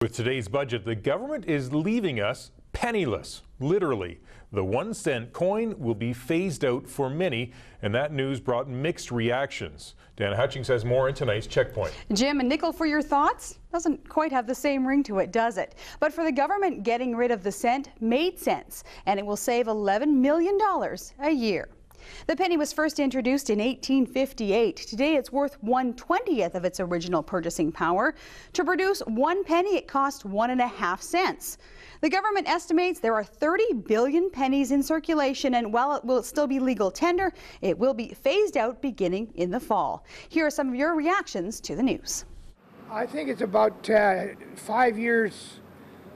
With today's budget, the government is leaving us penniless, literally. The 1 cent coin will be phased out for many, and that news brought mixed reactions. Dan Hutchings has more in tonight's Checkpoint. Jim, a nickel for your thoughts? Doesn't quite have the same ring to it, does it? But for the government, getting rid of the cent made sense, and it will save $11 million a year. The penny was first introduced in 1858. Today it's worth 1/20th of its original purchasing power. To produce 1 penny, it cost 1.5 cents. The government estimates there are 30 billion pennies in circulation, and while it will still be legal tender, it will be phased out beginning in the fall. Here are some of your reactions to the news. I think it's about 5 years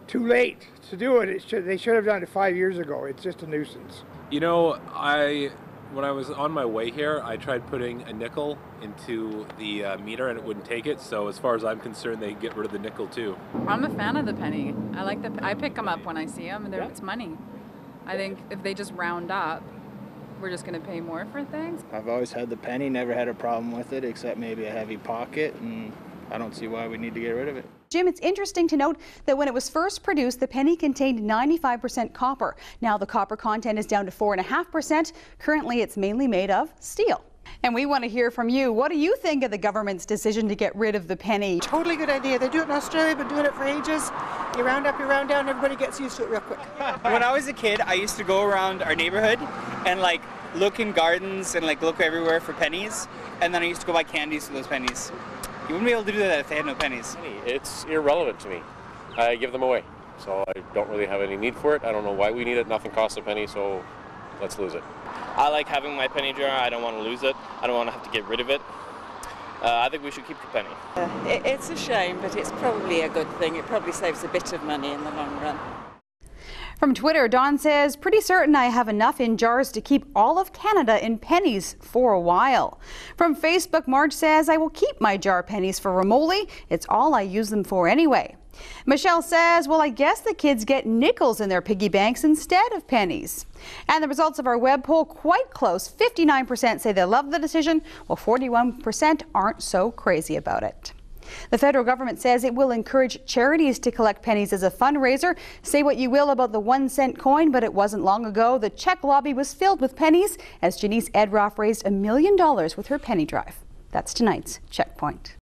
too late to do it. They should have done it 5 years ago. It's just a nuisance. You know, when I was on my way here, I tried putting a nickel into the meter and it wouldn't take it. So as far as I'm concerned, they get rid of the nickel too. I'm a fan of the penny. I pick them up when I see them. It's money. I think if they just round up, we're just going to pay more for things. I've always had the penny, never had a problem with it, except maybe a heavy pocket, and I don't see why we need to get rid of it. Jim, it's interesting to note that when it was first produced, the penny contained 95% copper. Now the copper content is down to 4.5%. Currently, it's mainly made of steel. And we want to hear from you. What do you think of the government's decision to get rid of the penny? Totally good idea. They do it in Australia, been doing it for ages. You round up, you round down, everybody gets used to it real quick. When I was a kid, I used to go around our neighborhood and look in gardens and look everywhere for pennies. And then I used to go buy candies for those pennies. You wouldn't be able to do that if they had no pennies. It's irrelevant to me. I give them away. So I don't really have any need for it. I don't know why we need it. Nothing costs a penny, so let's lose it. I like having my penny jar. I don't want to lose it. I don't want to have to get rid of it. I think we should keep the penny. It's a shame, but it's probably a good thing. It probably saves a bit of money in the long run. From Twitter, Don says, pretty certain I have enough in jars to keep all of Canada in pennies for a while. From Facebook, Marge says, I will keep my jar pennies for Ramoli. It's all I use them for anyway. Michelle says, well, I guess the kids get nickels in their piggy banks instead of pennies. And the results of our web poll quite close. 59% say they love the decision, while 41% aren't so crazy about it. The federal government says it will encourage charities to collect pennies as a fundraiser. Say what you will about the 1 cent coin, but it wasn't long ago the CHEK lobby was filled with pennies as Janice Edroff raised $1 million with her penny drive. That's tonight's Checkpoint.